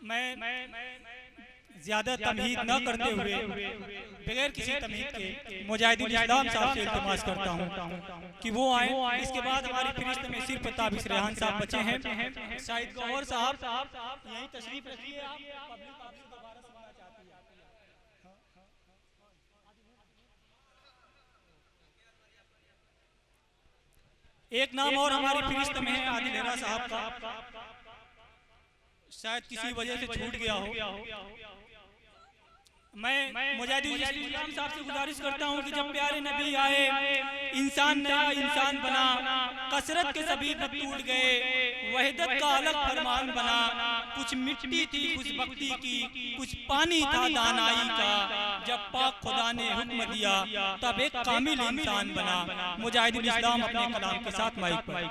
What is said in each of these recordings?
मैं ज्यादा तमहीद न करते हुए बगैर किसी तमहीद के मुजाहिदुल इस्लाम साहब से इल्तिमास करता हूं कि वो आए। इसके बाद हमारी फरिश्ते में सिर्फ ताबिश रेहान साहब बचे हैं। शाहिद गौहर साहब यहीं तशरीफ रखिए। आप पब्लिक दोबारा सुनना चाहती है। एक नाम और हमारी फरिश्त में है आदिल हेरा साहब का, शायद किसी वजह से छूट गया हो। मैं मुजाहिदुल इस्लाम साहब से गुजारिश करता हूं कि जब प्यारे नबी आए, इंसान नया इंसान बना, कसरत के सभी खत टूट गए, वहदत का अलग फरमान बना। कुछ मिट्टी थी कुछ भक्ति की, कुछ पानी था दानाई का। जब पाक खुदा ने हुक्म दिया तब एक कामिल इंसान बना। मुजाहिदुल इस्लाम अपने कलाम के साथ माइक पर।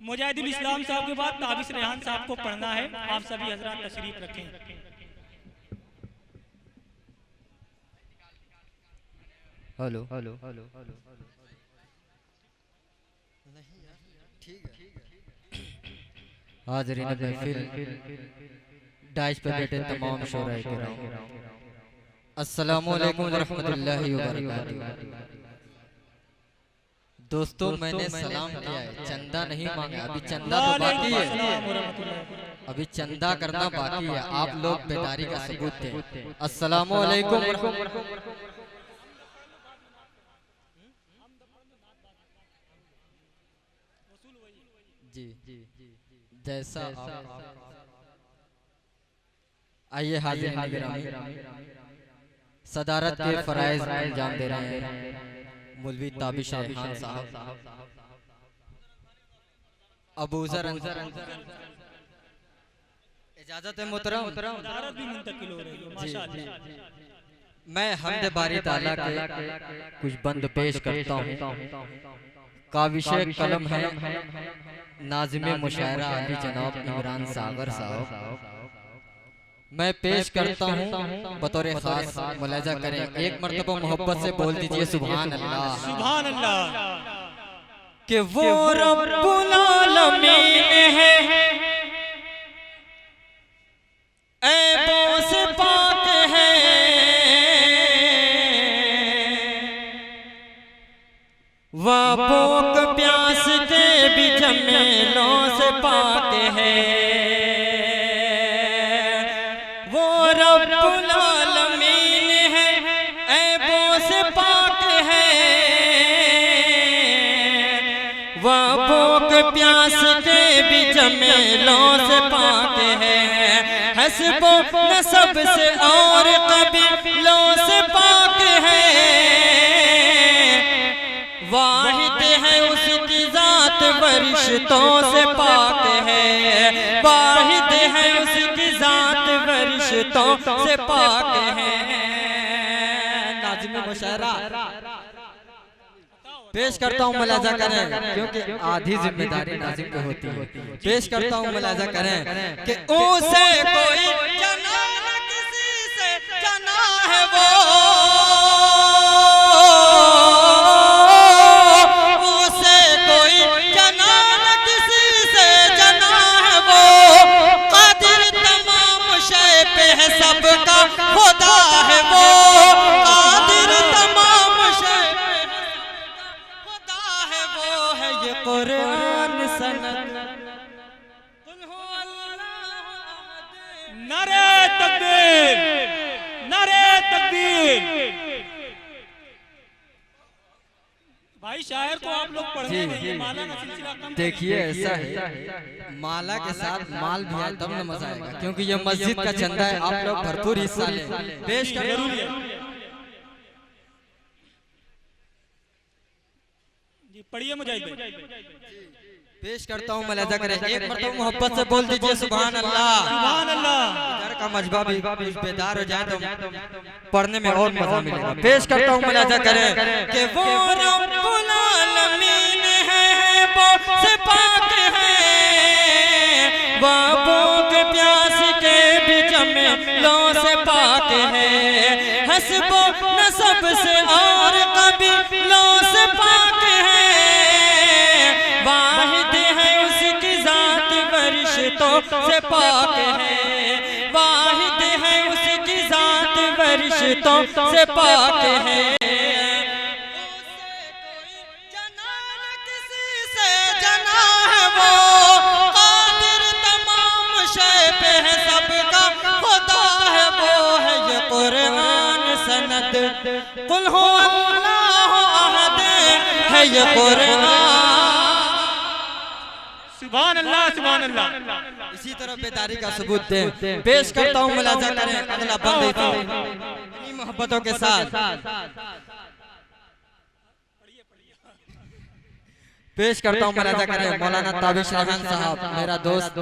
मुजाहिदुल इस्लाम साहब के बाद ताबिश रेहान साहब को पढ़ना है। आप सभी हजरात तशरीफ रखें। हेलो हेलो हेलो हेलो ठीक है। हाज़रीन महफिल, डाइश पर बैठे तमाम शोराए किराम, अस्सलामु अलैकुम व रहमतुल्लाहि व बरकातहू। दोस्तों, मैंने सलाम किया है, चंदा नहीं मांगा। अभी चंदा तो बाकी है, अभी चंदा करना बाकी है। आप लोग बेदारी का सबूत थे। अस्सलामु अलैकुम जी जैसा आइए हाजिर सदारत के फराइज अंजाम दे रहे हैं मौलवी ताबिश रेहान साहब, अबूजर इजाजत है मोहतरम। मैं हम्द बारी ताला के कुछ बंद पेश करता हूँ। काविशे कलम है नाज़िमे मुशायरा अली जनाब इमरान सागर साहब। मैं पेश करता हूँ बतौर खास, मुलाजा करें। एक मर्तबा मोहब्बत से बोल दीजिए सुभान अल्लाह। सुभान अल्लाह। कि वो रब्बुल आलमीन है, ऐबों से पाक है, वाबोक प्यास के भी झमेलों से पाक है। रब्बुल आलमीन है, ऐबों से पाक है, वाबोक प्यास के भी झमेलों से पाक है। हस्बो नसब से और कबीलों से पाक है। वाहिद है उसकी जात फरिश्तों से पाक है। वाहिद है उसकी जात फरिश्तों से पाक है। नाज़िम मुशायरा पेश करता हूँ, मुलाजा करें, क्योंकि आधी जिम्मेदारी नाज़िम पे होती है। पेश करता हूँ, मुलाजा करें कि उसे कोई जना न किसी से जना है वो, सबका खुदा है वो, कादिर तमाम शय खुदा है वो। है ये कुरान सनद। नारे तकबीर, नारे तकबीर। भाई शायर को आप लोग पढ़ने में माला का सिलसिला कम। देखिए ऐसा है, माला के साथ माल भी है तब न मजा आएगा, क्योंकि ये मस्जिद का चंदा है। आप लोग भरपूर हिस्सा लें। पेश जरूरी है जी। पढ़िए मुजाहिद भाई। पेश करता हूँ, मुलाजा करें। एक मरतबा मोहब्बत से बोल दीजिए सुभान अल्लाह। सुभान अल्लाह। इधर का मजबा भी बेदार हो जाए तो पढ़ने में और मजा मिलेगा। पेश करता हूँ, मुलाजा करें कि वो रब्बुल आलमीन है, वो से पाक है, वाबों के प्यास के भी झमेलों से पाक हस्बो नसब से और कबीलों से पाक है, वाहिद है उसकी जात वरिश्तों से पाक है, वाहिद है उसकी जात वरिश्तों से पाक है। कुल हो अल्लाह अहद है ये कुरान। सुभान अल्लाह सुभान अल्लाह। इसी तरह बेदारी का सबूत दे पेश करता हूँ, मुलाजा करें अगला बंद इतनी मोहब्बतों के साथ पेश करता हूँ, मुलाजा करें मौलाना ताबिश रहमान साहब, मेरा दोस्त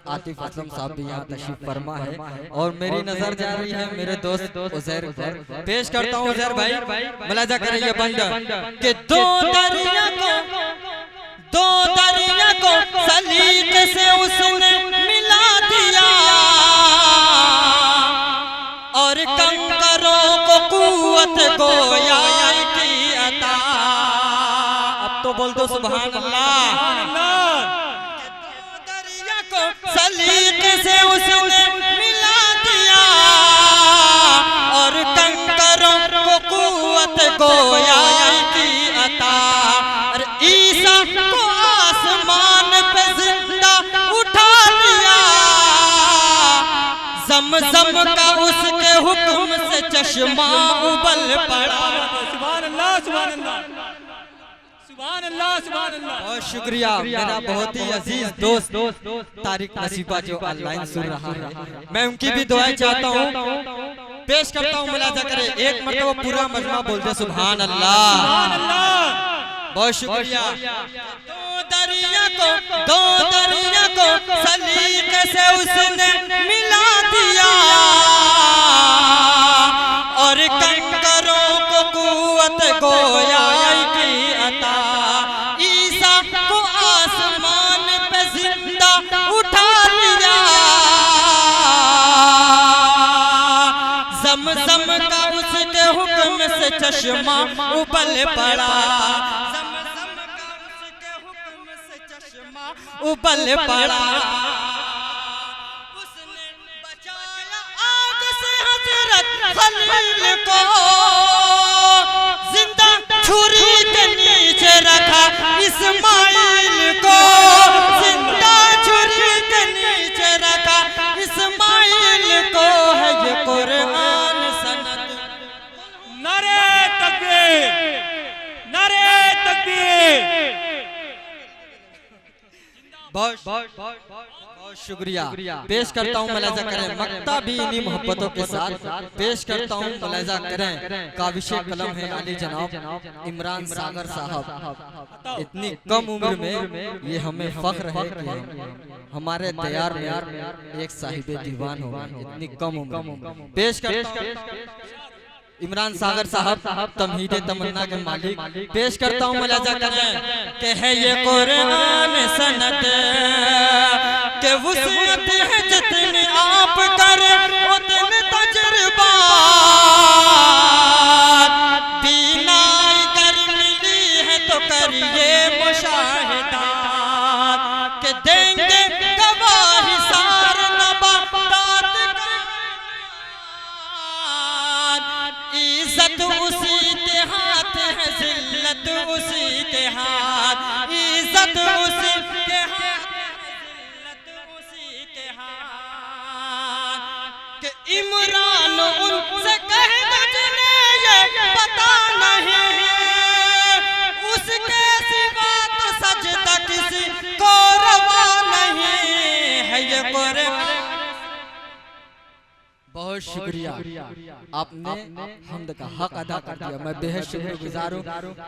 आतिफ असलम साहब भी यहाँ तशरीफ फरमा है और मेरी नजर जा रही है मेरे दोस्त उजैर पर। पेश करता हूँ उजैर भाई, मुलाजा करें ये बंद कि दो दरिया को सलीके से उसने मिला दिया और कंकरों को कुव्वत गोया की अता। तो बोल दो सुभान अल्लाह। दरिया को सलीके से उसने मिला दिया और कंकरों को कुव्वत गोया की अता। और ईसा को आसमान पे जिंदा उठा लिया, ज़मज़म का उसके हुक्म से चश्मा उबल पड़ा। सुभान अल्लाह सुभान अल्लाह सुभान अल्लाह सुभान अल्लाह। बहुत शुक्रिया मेरा बहुत ही अजीज दोस्त तारिक नसीबा जो ऑनलाइन सुन रहा है, मैं उनकी भी दुआएं चाहता हूँ। पेश करता हूँ, मुलाजा करें एक मरतबा पूरा मजमा बोलते सुभान अल्लाह। बहुत शुक्रिया। दो दरिया को सलीके से उसने मिला दिया और कंकरों को कुव्वत गोया की अता। ईसा को आसमान पे जिंदा उठा लिया, ज़मज़म का उसके हुक्म से चश्मा उबल पड़ा, ज़मज़म का उसके हुक्म से चश्मा उबल पड़ा। उसने बचाया आग से हज़रत खलील को, जिंदा छुरी के नीचे रखा इस्माइल को, जिंदा छुरी के नीचे रखा इस्माइल को। है ये कुरान सनद। नारे तकबीर नारे तकबीर। बहुत शुक्रिया। पेश करता हूँ, मुलाजा करें मक्ता भी इन्हीं मोहब्बतों के साथ पेश करता हूँ, मुलाजा करें काविशे कलम है अली जनाब इमरान सागर साहब। इतनी कम उम्र में ये हमें फख्र है कि हमारे तैयार में एक साहिबे दीवान हो गए इतनी कम उम्र में। पेश करता हूँ इमरान सागर साहब तमहीदे तमन्ना के मालिक। पेश करता हूँ, मुलाजा करें कि है ये कुरान सनद के वुसअत है जितने आप करें उतने तजुर्बा। बीनाई कर मिली है तो करिए मुशाहिदा के देंगे गवाही सार नबातात। इज्जत उसी के हाथ है, जिल्लत उसी के हाथ, इज्जत उसी के हाथ, जिल्लत उसी के हाथ। कि इमरान उनसे कह दो जिन्हें ये पता नहीं है, उसके सिवा तो सजदा किसी को रवा नहीं है। ये कुरान। बहुत शुक्रिया, आपने हमद का हक अदा कर दिया। मैं बेहद शुक्रगुजार हूँ।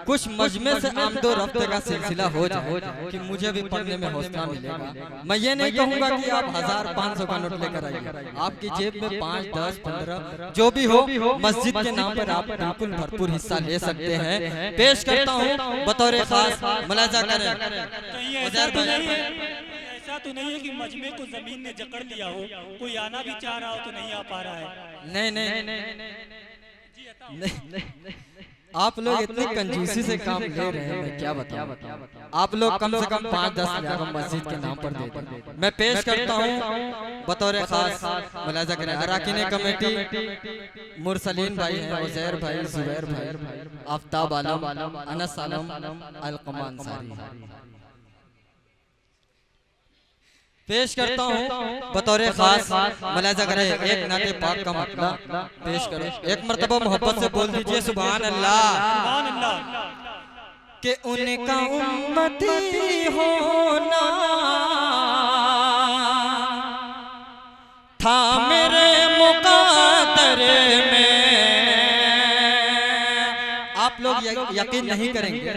कुछ मजमे से आमदो रफ्त का सिलसिला हो जाए कि मुझे भी पढ़ने में हौसला मिलेगा। मैं ये नहीं कहूँगा कि आप 1000-500 का नोट लेकर आइए, आपकी जेब में 5, 10, 15 जो भी हो मस्जिद के नाम पर आप बिल्कुल भरपूर हिस्सा ले सकते हैं। पेश करता हूँ बतौर खास, मुलाजा करें। ऐसा तो नहीं है कि मजमे को जमीन ने जकड़ लिया हो, कोई आना भी चाह रहा हो तो नहीं आ पा रहा है। नहीं आप लोग इतनी कंजूसी से काम ले रहे हैं, मैं क्या बताऊं। आप लोग कम से कम 5-10 लाख मस्जिद के नाम पर दे दें। मैं पेश करता हूं बतौर खास मुलाजा करें अराकीन कमेटी मुरसलीन भाई हैं, उज़ैर भाई, ज़ुबैर भाई, आफ्ताब आलम, अनस आलम, अलकमा अंसारी। पेश करता हूँ बतौर खास मुलाजा करें एक नाते पाक का मतला पेश करें। एक मर्तबा मोहब्बत से बोल दीजिए सुभान अल्लाह। कि उनका उम्मती होना था मेरे मुक़द्दर में। आप लोग यकीन नहीं करेंगे,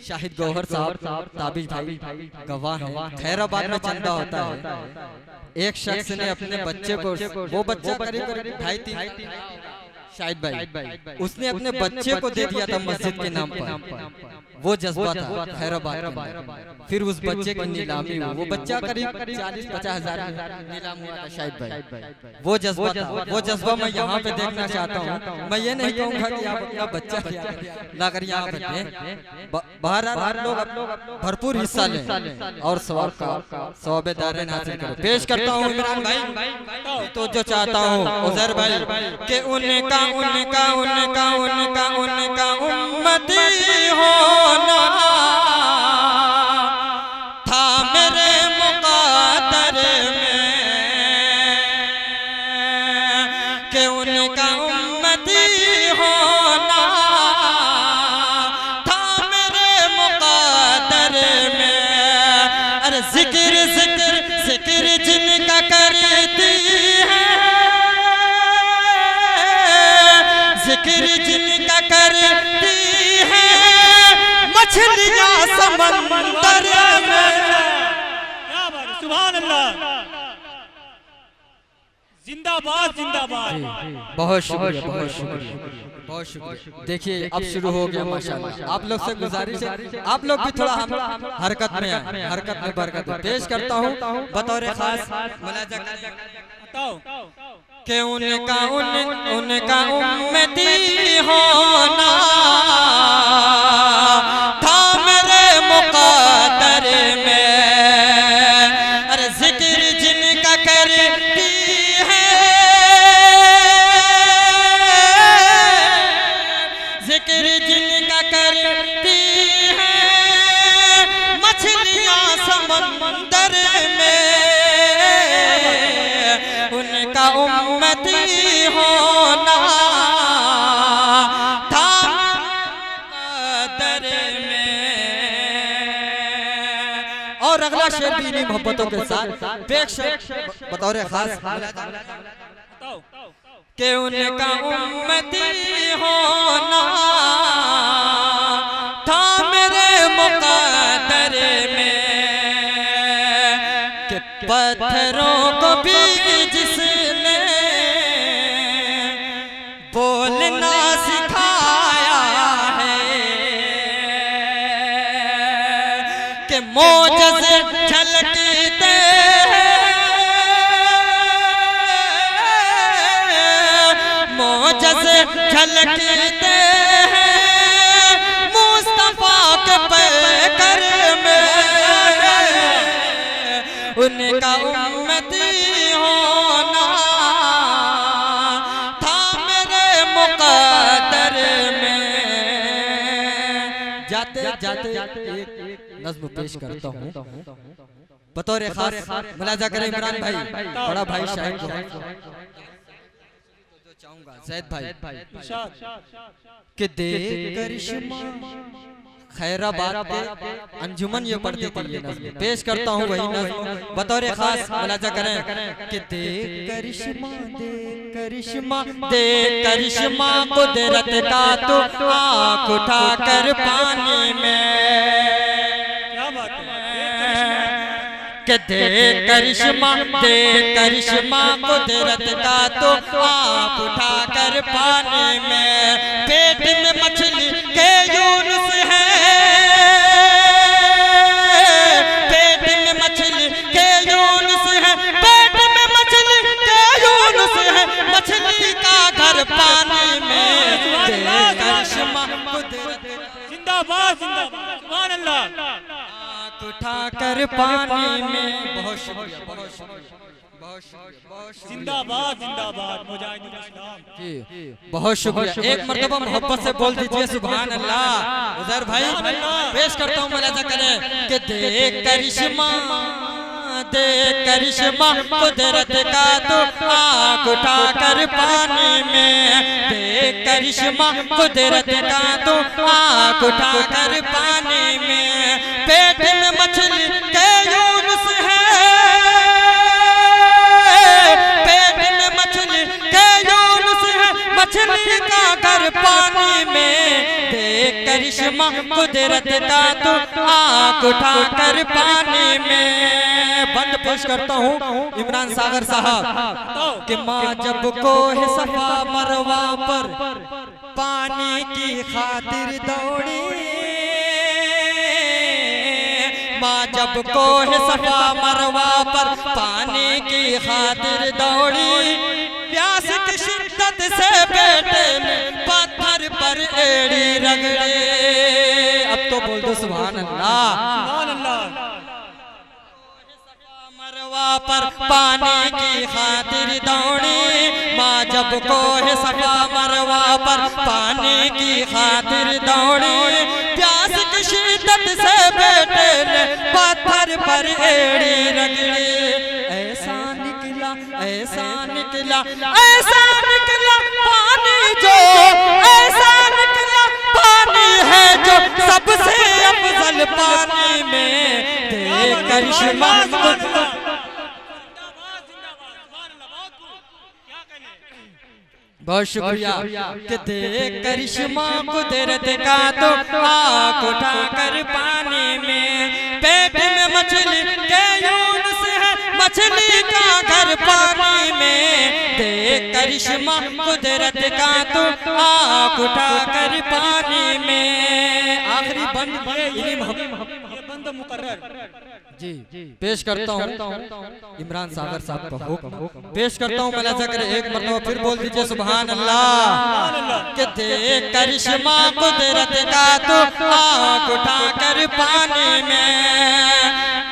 शाहिद गौहर साहब ताबिज भाई गवाह हैं। खैराबाद में चंदा होता है, एक शख्स ने अपने बच्चे को, वो बच्चा करीब 2.5-3 शाहिद भाई, उसने अपने बच्चे को दे दिया था मस्जिद के नाम पर। वो जज्बा था खैराबाद के अंदर। फिर उस बच्चे की नीलामी हुई, वो बच्चा करीब 40-50 हज़ार नीलाम हुआ था शाहिद भाई। वो जज्बा था, वो जज्बा मैं यहाँ पे देखना चाहता हूँ। मैं ये नहीं कहूँगा कि आप अपना बच्चा लाकर यहाँ पे दें। बाहर आप लोग भरपूर हिस्सा लें और सवाब दारें हासिल करें। पेश करता हूँ इमरान भाई तो जो चाहता हूँ उज़ैर भाई कि उनका उम्मती होना था मेरे मुक़द्दर में। कि उनका उम्मती होना था मेरे मुक़द्दर में। अरे जिक्र जिक्र जिक्र जिनका करती है, जिक्र जिनका करती है मछलियां समंदर में। क्या बात है, सुभान अल्लाह, जिंदाबाद जिंदाबाद। बहुत शुक्रिया, बहुत शुक्रिया, बहुत शुक्रिया। देखिए अब शुरू हो गया माशाल्लाह। आप लोग से गुजारिश है आप लोग भी थोड़ा हम हरकत में आए, हरकत में बरकत। पेश करता हूँ बतौर खास मुलाजा कि उनका उम्मती होना था मेरे मुक़द्दर में। अरे जिक्र जिनका करती है, जिक्र जिनका करती है मछलियां समंदर में। उनका उम्मती होना था मुक़द्दर में। और अगला शेर भी इन्हीं मोहब्बतों के साथ पेश बतौर खास कि उनका उम्मती होना था मेरे मुक़द्दर में। कि पत्थरों को भी जिसने बोलना सिखाया है, कि मोजज़े झलकते मोजज़े झलकते हैं मुस्तफ़ा के पैकर में। उनका उम्मती होना था मेरे मुक़द्दर में। जाते जाते एक नज़्म पेश करता हूँ बतौर खास मुलाजा करें इमरान भाई, बड़ा भाई शाहिद चाहूंगा ज़ैद भाई कि दे करिश्मा खैराबाद पे अंजुमन ये पढ़ती थी। ये नज़्म पेश करता हूँ वही नज़्म बतौर खास मुलाजा करें कि दे करिश्मा दे करिश्मा दे करिश्मा कुदरत का तो आँख उठा कर पानी में। क्या बात है, कि दे करिश्मा कुदरत का तो आप उठा कर पानी में। पेट में मछली के यूनुस है, पेट में मछली के यूनुस है, पेट में मछली के यूनुस है, मछली का घर पानी में। कर पानी में। बहुत शुक्रिया, बहुत शुक्रिया, बहुत शुक्रिया, बहुत शुक्रिया। जिंदाबाद जिंदाबाद मुजाहिदीन इस्लाम जी, बहुत शुक्रिया। एक मर्तबा मोहब्बत से बोल दीजिए सुभान अल्लाह। उधर भाई पेश करता हूँ मुलाजा करें कि देख करिश्मा, देख करिश्मा कुदरत का तो आँख उठा कर पानी में। देख करिश्मा कुदरत का तो आँख उठा कर पानी में। पेट में मछली के यूनुस है, पेट में मछली के यूनुस है, मछली का घर पानी में। देख करिश्मा कुदरत का तो आँख उठा कर पानी में। बंद पेश करता हूँ इमरान सागर साहब कि माँ जब कोह सफा मरवा पर पानी की खातिर दौड़ी, माँ जब कोह सफा मरवा पर पानी की खातिर दौड़ी, प्यास की शिद्दत से बेटे ने पत्थर पर एड़ी रगड़े। अब तो बोल दो सुभान अल्लाह। सुभान अल्लाह। मरवा पर पानी की खातिर दौड़ी, माँ जब कोह सफा मरवा पर पानी की खातिर दौड़ी, प्यास की शिद्दत से बेटे ने पत्थर पर एड़ी रगड़ी। ऐसा निकला, ऐसा निकला, ऐसा निकला पानी जो, ऐसा निकला पानी है जो सबसे अफजल पानी में। देख करिश्मा बहुत शुक्रिया कि देख करिश्मा कुदरत का तो आँख उठा कर पानी में। पेट में मछली के यूनुस है, मछली का घर पानी में। देख करिश्मा कुदरत का तो आँख उठा कर पानी में। आखिरी बंद मुकर्रर जी पेश करता हूँ इमरान सागर साहब का हुक्म पेश करता हूँ। मुलाजा करें एक मरतबा फिर बोल दीजिए सुभान अल्लाह। कि देख करिश्मा कुदरत का तो आँख उठा कर पानी में।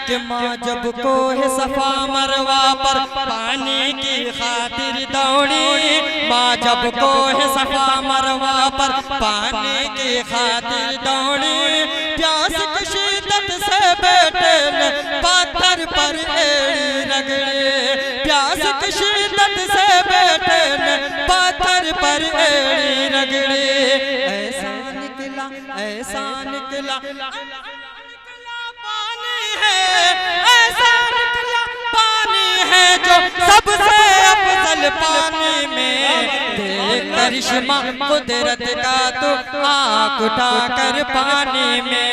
कि माँ जब कोह सफा मरवा पर पानी की खातिर दौड़ी, माँ जब कोह सफा मरवा पर पानी की खातिर दौड़ी, प्यास की शिद्दत से बेटे ने पत्थर पर एड़ी रगड़े। प्यास की शिद्दत से बेटे ने पत्थर पर एड़ी रगड़े। ऐसा निकला, ऐसा निकला, ऐसा निकला पानी है जो सबसे अफजल पानी में। देख करिश्मा कुदरत का तो आँख उठा कर पानी में।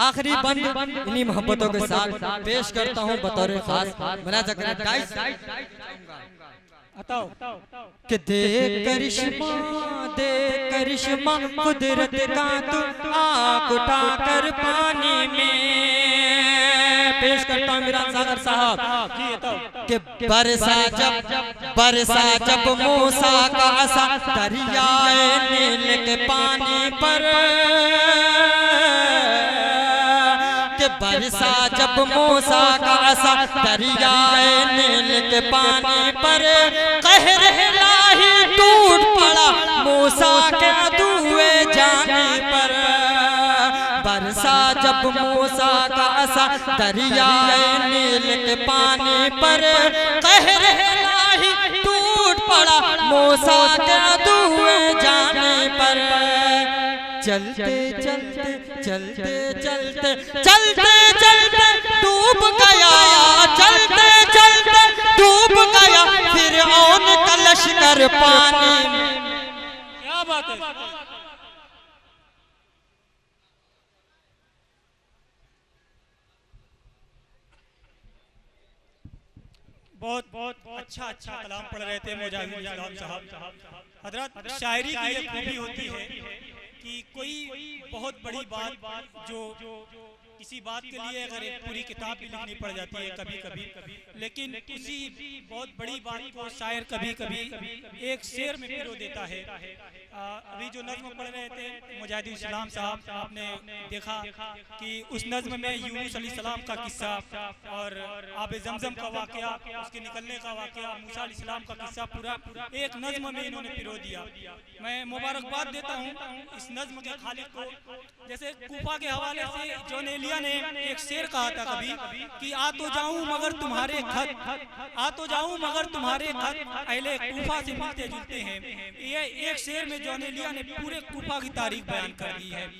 आखिरी बंद इन्हीं मोहब्बतों के साथ पेश करता हूँ बतौर खास। मुलाजा करें गाइस कि देख करिश्मा, देख करिश्मा कुदरत का तो आँख उठा कर पानी में। पेश करता हूँ इमरान सागर साहब कि बरसा जब मूसा का असा दरियाए नील के पानी पर। कि बरसा जब मूसा का असा दरियाए नील के पानी पर, कहर इलाही टूट पड़ा मूसा के अदुए जाने पर। बरसा जब मूसा का असा दरियाए नील के पानी पर, कहर इलाही टूट पड़ा मूसा के अदुए जाने पर। चलते चलते चलते चलते चलते चलते डूब गया, चलते चलते डूब गया फिरऔन का लश्कर पानी में। क्या बात है। बहुत बहुत अच्छा अच्छा कलाम पढ़ रहे थे मुजाहिदीन इस्लाम साहब। हजरत शायरी की ये खूबी होती है कि कोई बहुत बड़ी बात जो किसी बात के लिए अगर एक पूरी किताब भी लिखनी पड़ जाती है कभी कभी, लेकिन उसी बहुत बड़ी बात को शायर कभी कभी एक शेर में पिरो देता है। अभी जो नज्म पढ़ रहे थे मुजाहिदुल इस्लाम साहब, आपने देखा कि उस नज्म में यूनुस अलैहिस्सलाम का किस्सा और आब जमजम का वाकया, उसके निकलने का वाकया, मूसा अलैहिस्सलाम का किस्सा पूरा एक नज्म में इन्होंने पिरो दिया। मैं मुबारकबाद देता हूँ इस नज्म के खालिक को। जैसे कूफा के हवाले से जॉन एलिया ने एक शेर कहा था कभी कि आ तो जाऊं मगर तुम्हारे खत, आ तो जाऊं मगर तुम्हारे खत अहले कूफा से मिलते जुलते हैं। ये एक शेर में जॉन एलिया ने पूरे कूफा की तारीख बयान कर दी है।